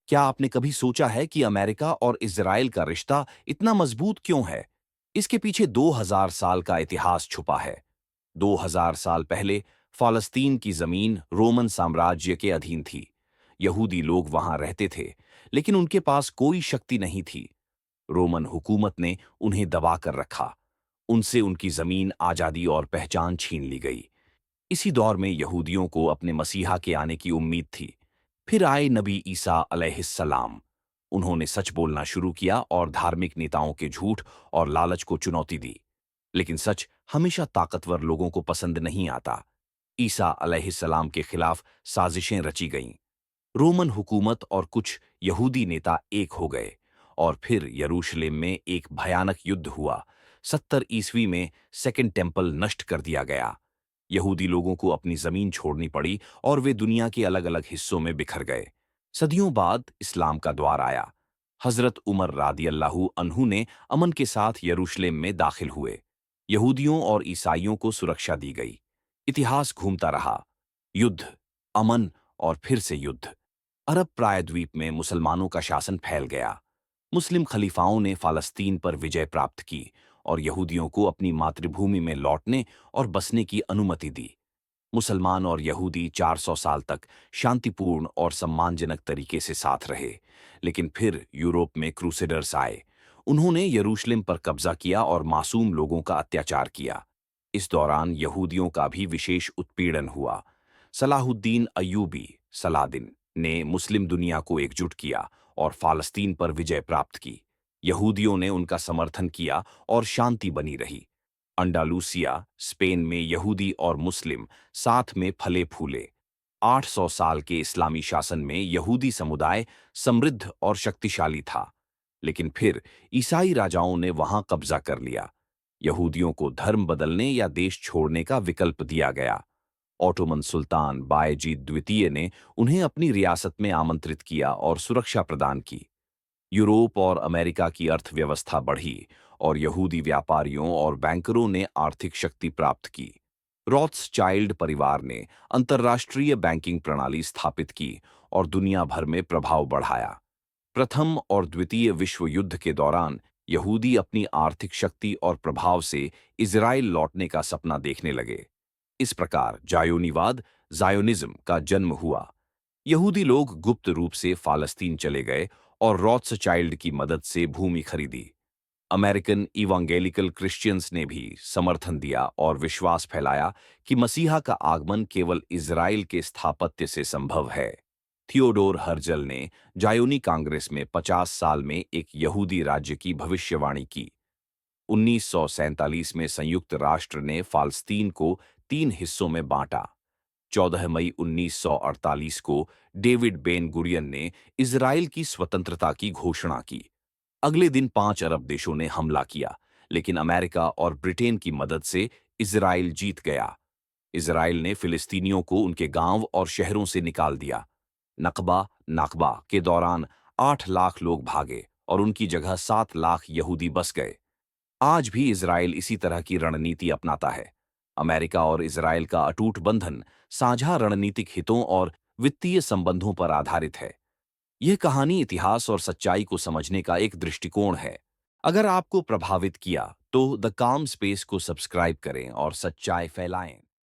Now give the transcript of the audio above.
क्या आपने कभी सोचा है कि अमेरिका और इजराइल का रिश्ता इतना मजबूत क्यों है? इसके पीछे 2000 साल का इतिहास छुपा है। 2000 साल पहले फालस्तीन की जमीन रोमन साम्राज्य के अधीन थी। यहूदी लोग वहां रहते थे, लेकिन उनके पास कोई शक्ति नहीं थी। रोमन हुकूमत ने उन्हें दबा कर रखा। उनसे उनकी जमीन, आजादी और पहचान छीन ली गई। इसी दौर में यहूदियों को अपने मसीहा के आने की उम्मीद थी। फिर आए नबी ईसा अलैहिस्सलाम। उन्होंने सच बोलना शुरू किया और धार्मिक नेताओं के झूठ और लालच को चुनौती दी। लेकिन सच हमेशा ताकतवर लोगों को पसंद नहीं आता। ईसा अलैहिस्सलाम के खिलाफ साजिशें रची गईं। रोमन हुकूमत और कुछ यहूदी नेता एक हो गए और फिर यरूशलेम में एक भयानक युद्ध हुआ। 70 ईस्वी में सेकंड टेम्पल नष्ट कर दिया गया। यहूदी लोगों को अपनी जमीन छोड़नी पड़ी और वे दुनिया के अलग अलग हिस्सों में बिखर गए। सदियों बाद इस्लाम का द्वार आया। हजरत उमर रादियल्लाहु अन्हु ने अमन के साथ यरूशलेम में दाखिल हुए। यहूदियों और ईसाइयों को सुरक्षा दी गई। इतिहास घूमता रहा। युद्ध, अमन और फिर से युद्ध। अरब प्रायद्वीप में मुसलमानों का शासन फैल गया। मुस्लिम खलीफाओं ने फालस्तीन पर विजय प्राप्त की और यहूदियों को अपनी मातृभूमि में लौटने और बसने की अनुमति दी। मुसलमान और यहूदी 400 साल तक शांतिपूर्ण और सम्मानजनक तरीके से साथ रहे। लेकिन फिर यूरोप में क्रूसेडर्स आए। उन्होंने यरूशलेम पर कब्जा किया और मासूम लोगों का अत्याचार किया। इस दौरान यहूदियों का भी विशेष उत्पीड़न हुआ। सलाहुद्दीन अय्यूबी सलादिन ने मुस्लिम दुनिया को एकजुट किया और फालस्तीन पर विजय प्राप्त की। यहूदियों ने उनका समर्थन किया और शांति बनी रही। अंडालूसिया, स्पेन में यहूदी और मुस्लिम साथ में फले फूले। 800 साल के इस्लामी शासन में यहूदी समुदाय समृद्ध और शक्तिशाली था। लेकिन फिर ईसाई राजाओं ने वहां कब्जा कर लिया। यहूदियों को धर्म बदलने या देश छोड़ने का विकल्प दिया गया। ऑटोमन सुल्तान बायजीद द्वितीय ने उन्हें अपनी रियासत में आमंत्रित किया और सुरक्षा प्रदान की। यूरोप और अमेरिका की अर्थव्यवस्था बढ़ी और यहूदी व्यापारियों और बैंकरों ने आर्थिक शक्ति प्राप्त की। रॉथस्चाइल्ड परिवार ने अंतर्राष्ट्रीय बैंकिंग प्रणाली स्थापित की और दुनिया भर में प्रभाव बढ़ाया। प्रथम और द्वितीय विश्व युद्ध के दौरान यहूदी अपनी आर्थिक शक्ति और प्रभाव से इजराइल लौटने का सपना देखने लगे। इस प्रकार जायोनीवाद, जायोनिज्म का जन्म हुआ। यहूदी लोग गुप्त रूप से फालस्तीन चले गए और रॉथस्चाइल्ड की मदद से भूमि खरीदी। अमेरिकन इवांगेलिकल क्रिश्चियंस ने भी समर्थन दिया और विश्वास फैलाया कि मसीहा का आगमन केवल इजराइल के स्थापत्य से संभव है। थियोडोर हर्जल ने जायोनी कांग्रेस में 50 साल में एक यहूदी राज्य की भविष्यवाणी की। 1947 में संयुक्त राष्ट्र ने फालस्तीन को 3 हिस्सों में बांटा। 14 मई 1948 को डेविड बेन गुरियन ने इजराइल की स्वतंत्रता की घोषणा की। अगले दिन 5 अरब देशों ने हमला किया, लेकिन अमेरिका और ब्रिटेन की मदद से इजराइल जीत गया। इजराइल ने फिलिस्तीनियों को उनके गांव और शहरों से निकाल दिया। नकबा नाकबा के दौरान 8 लाख लोग भागे और उनकी जगह 7 लाख यहूदी बस गए। आज भी इजराइल इसी तरह की रणनीति अपनाता है। अमेरिका और इजराइल का अटूट बंधन साझा रणनीतिक हितों और वित्तीय संबंधों पर आधारित है। यह कहानी इतिहास और सच्चाई को समझने का एक दृष्टिकोण है। अगर आपको प्रभावित किया तो द काम स्पेस को सब्सक्राइब करें और सच्चाई फैलाएं।